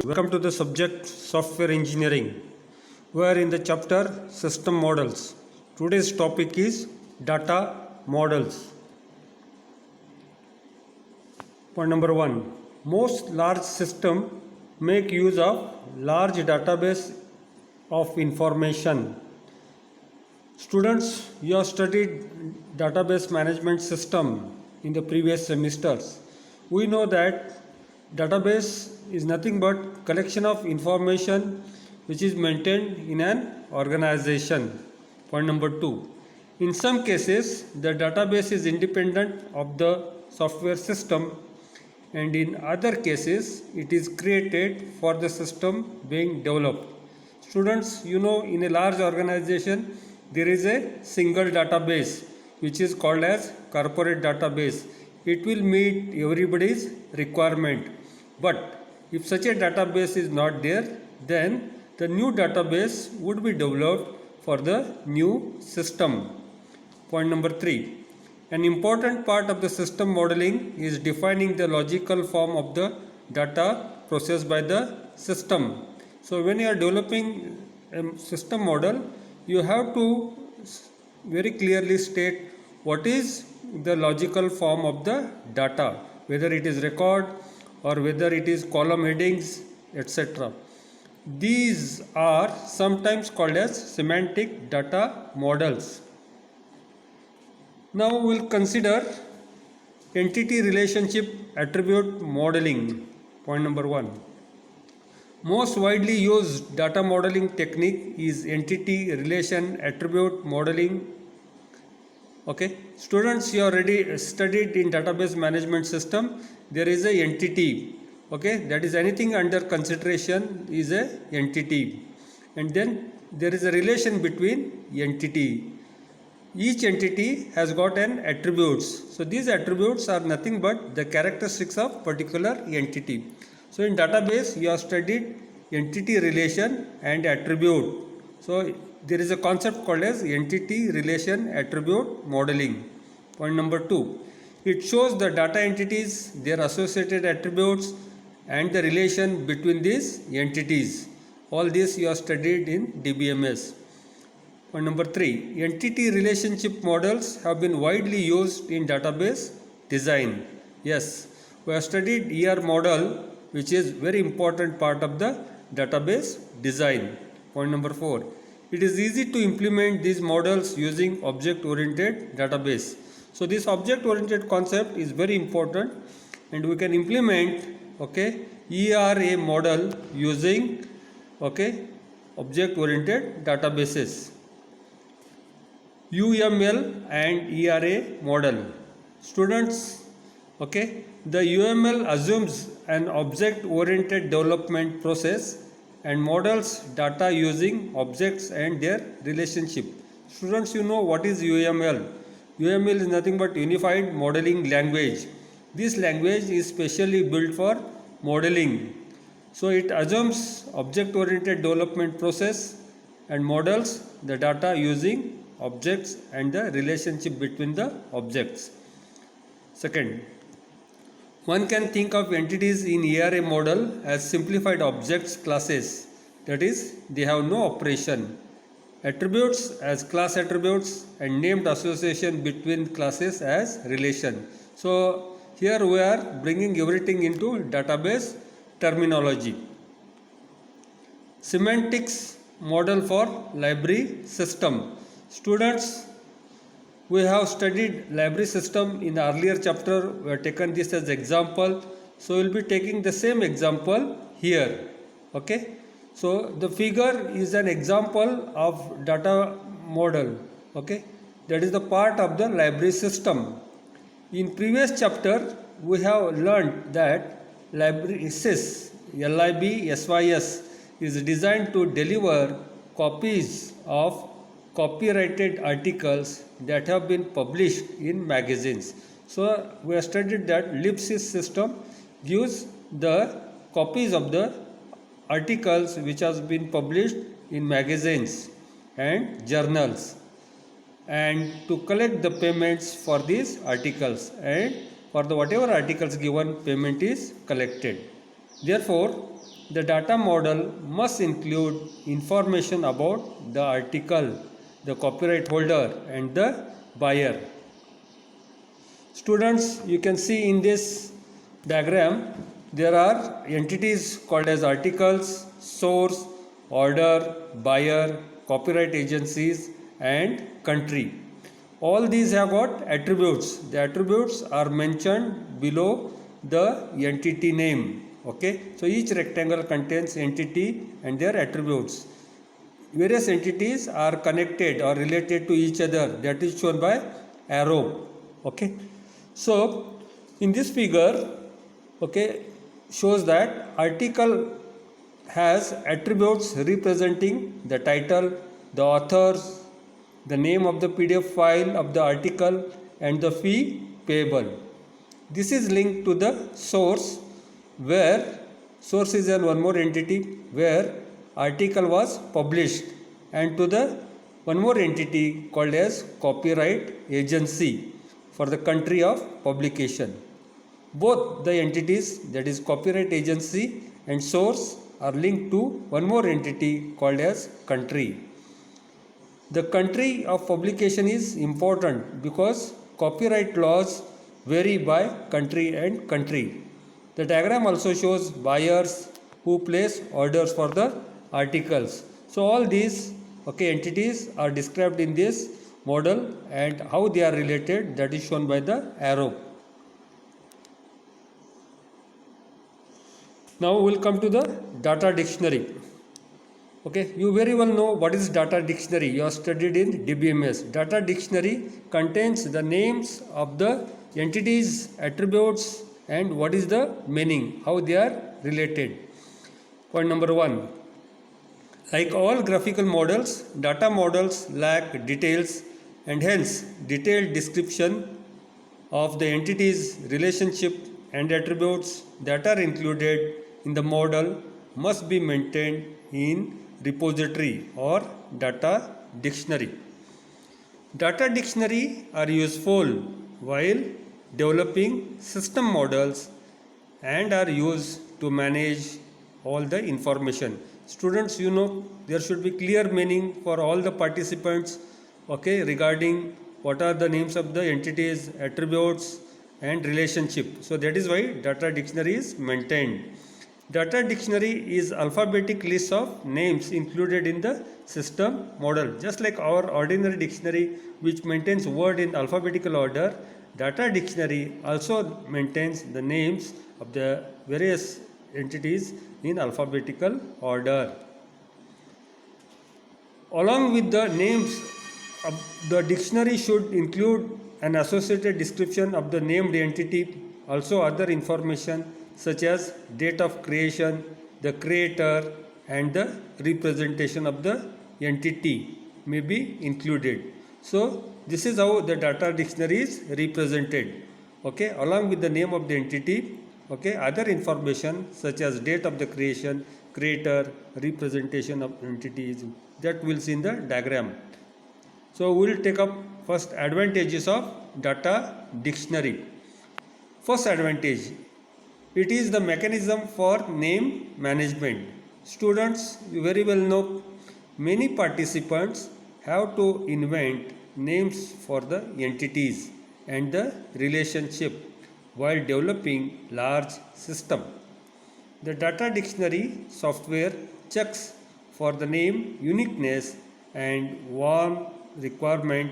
Welcome to the subject software engineering. We are in the chapter system models. Today's topic is data models. Point number 1. Most large systems make use of large database of information. Students, you have studied database management system in the previous semesters. We know that database is nothing but collection of information which is maintained in an organization. Point number 2. In some cases, the database is independent of the software system, and in other cases, it is created for the system being developed. Students, you know, in a large organization, there is a single database which is called as corporate database. It will meet everybody's requirement. But if such a database is not there, then the new database would be developed for the new system. Point number 3. An important part of the system modeling is defining the logical form of the data processed by the system. So when you are developing a system model, you have to very clearly state what is the logical form of the data, whether it is record or whether it is column headings, etc. These are sometimes called as semantic data models. Now we will consider entity relationship attribute modeling. Point number 1. Most widely used data modeling technique is entity relation attribute modeling. Okay, students, you already studied in database management system. There is a entity. Okay, that is anything under consideration is a entity, and then there is a relation between entity. Each entity has got an attributes. So these attributes are nothing but the characteristics of particular entity. So in database you have studied entity relation and attribute. So there is a concept called as entity relation attribute modeling. Point number 2. It shows the data entities, their associated attributes, and the relation between these entities. All this you have studied in DBMS. Point number 3. Entity relationship models have been widely used in database design. Yes, we have studied ER model, which is very important part of the database design. Point number 4. It is easy to implement these models using object-oriented database. So this object-oriented concept is very important, and we can implement ERA model using object-oriented databases. UML and ERA model. Students, the UML assumes an object-oriented development process and models data using objects and their relationship. Students, you know what is UML? UML is nothing but Unified Modeling Language. This language is specially built for modeling. So it assumes object-oriented development process and models the data using objects and the relationship between the objects. Second, one can think of entities in ERA model as simplified objects classes, that is, they have no operation. Attributes as class attributes and named association between classes as relation. So here we are bringing everything into database terminology. Semantics model for library system. Students, we have studied library system in the earlier chapter. We have taken this as example. So we will be taking the same example here. Okay. So the figure is an example of data model. Okay. That is the part of the library system. In previous chapter, we have learned that library SYS, LIB-SYS is designed to deliver copies of copyrighted articles that have been published in magazines. So we have studied that libsys system gives the copies of the articles which has been published in magazines and journals, and to collect the payments for these articles, and for the whatever articles given, payment is collected. Therefore, The data model must include information about the article, the copyright holder, and the buyer. Students, you can see in this diagram there are entities called as articles, source, order, buyer, copyright agencies, and country. All these have got attributes. The attributes are mentioned below the entity name. Okay, so each rectangle contains entity and their attributes. Various entities are connected or related to each other, that is shown by arrow. Okay, so in this figure, okay, shows that article has attributes representing the title, the authors, the name of the PDF file of the article, and the fee payable. This is linked to the source, where source is an one more entity where article was published, and to the one more entity called as copyright agency for the country of publication. Both the entities, that is copyright agency and source, are linked to one more entity called as country. The country of publication is important because copyright laws vary by country and country. The diagram also shows buyers who place orders for the articles. So all these entities are described in this model, and how they are related, that is shown by the arrow. Now we will come to the data dictionary. Okay, you very well know what is data dictionary. You have studied in DBMS. Data dictionary contains the names of the entities, attributes, and what is the meaning, how they are related. Point number 1. Like all graphical models, data models lack details, and hence detailed description of the entities, relationship, and attributes that are included in the model must be maintained in repository or data dictionary. Data dictionary are useful while developing system models and are used to manage all the information. Students, you know, there should be clear meaning for all the participants, okay, regarding what are the names of the entities, attributes, and relationship. So that is why data dictionary is maintained. Data dictionary is alphabetic list of names included in the system model. Just like our ordinary dictionary which maintains word in alphabetical order, data dictionary also maintains the names of the various entities in alphabetical order. Along with the names, the dictionary should include an associated description of the named entity, also other information such as date of creation, the creator, and the representation of the entity may be included. So this is how the data dictionary is represented. Okay, along with the name of the entity, okay, other information such as date of the creation, creator, representation of entities, that we'll see in the diagram. So we will take up first advantages of data dictionary. First advantage, it is the mechanism for name management. Students, you very well know many participants have to invent names for the entities and the relationship while developing large system. The data dictionary software checks for the name uniqueness and warm requirement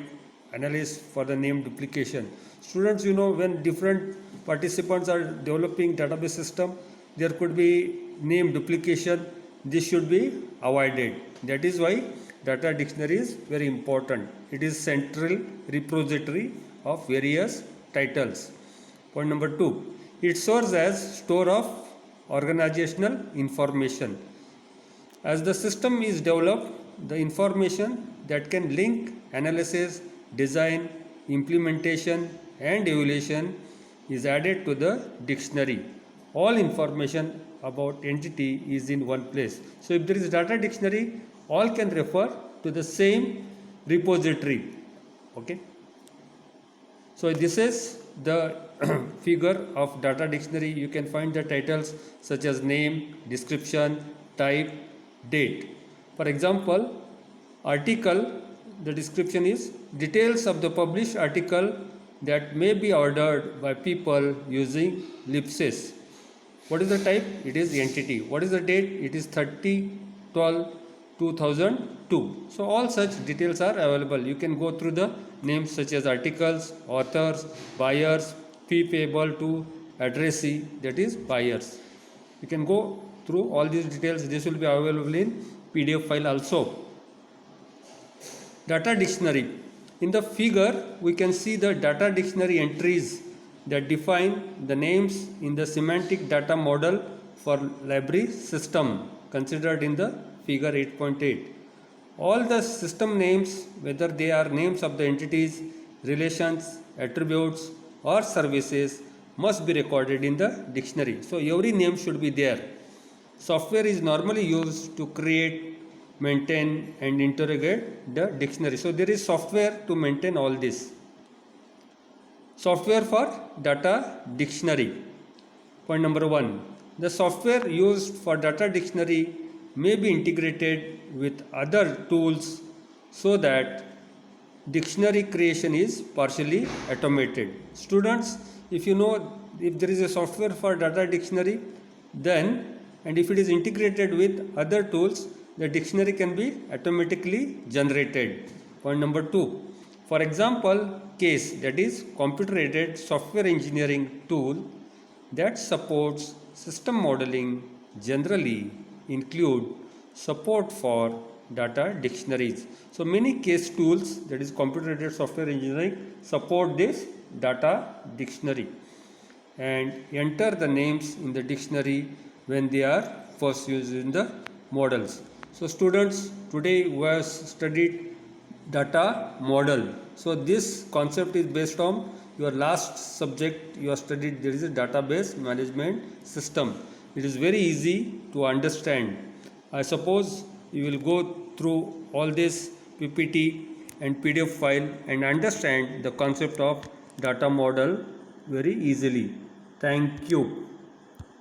analysis for the name duplication. Students, you know, when different participants are developing database system, there could be name duplication. This should be avoided. That is why data dictionary is very important. It is central repository of various titles. Point number 2, it serves as store of organizational information. As the system is developed, the information that can link, analysis, design, implementation, and evaluation is added to the dictionary. All information about entity is in one place. So if there is data dictionary, all can refer to the same repository. Okay. So this is the figure of data dictionary, you can find the titles such as name, description, type, date. For example, article, the description is details of the published article that may be ordered by people using ellipsis. What is the type? It is entity. What is the date? It is 30/12/2002. So all such details are available. You can go through the names such as articles, authors, buyers, fee payable to addressee, that is buyers. You can go through all these details. This will be available in PDF file also. Data dictionary. In the figure, we can see the data dictionary entries that define the names in the semantic data model for library system considered in the figure 8.8. All the system names, whether they are names of the entities, relations, attributes or services, must be recorded in the dictionary. So every name should be there. Software is normally used to create, maintain and interrogate the dictionary. So there is software to maintain all this. Software for data dictionary. Point number 1. The software used for data dictionary may be integrated with other tools so that dictionary creation is partially automated. Students, if you know, if there is a software for data dictionary, then and if it is integrated with other tools, the dictionary can be automatically generated. Point number 2. For example, CASE, that is computer aided software engineering tool that supports system modeling, generally include support for data dictionaries. So many CASE tools, that is computer aided software engineering, support this data dictionary and enter the names in the dictionary when they are first used in the models. So students, today we have studied data model. So this concept is based on your last subject you have studied. There is a database management system. It is very easy to understand. I suppose you will go through all this PPT and PDF file and understand the concept of data model very easily. Thank you.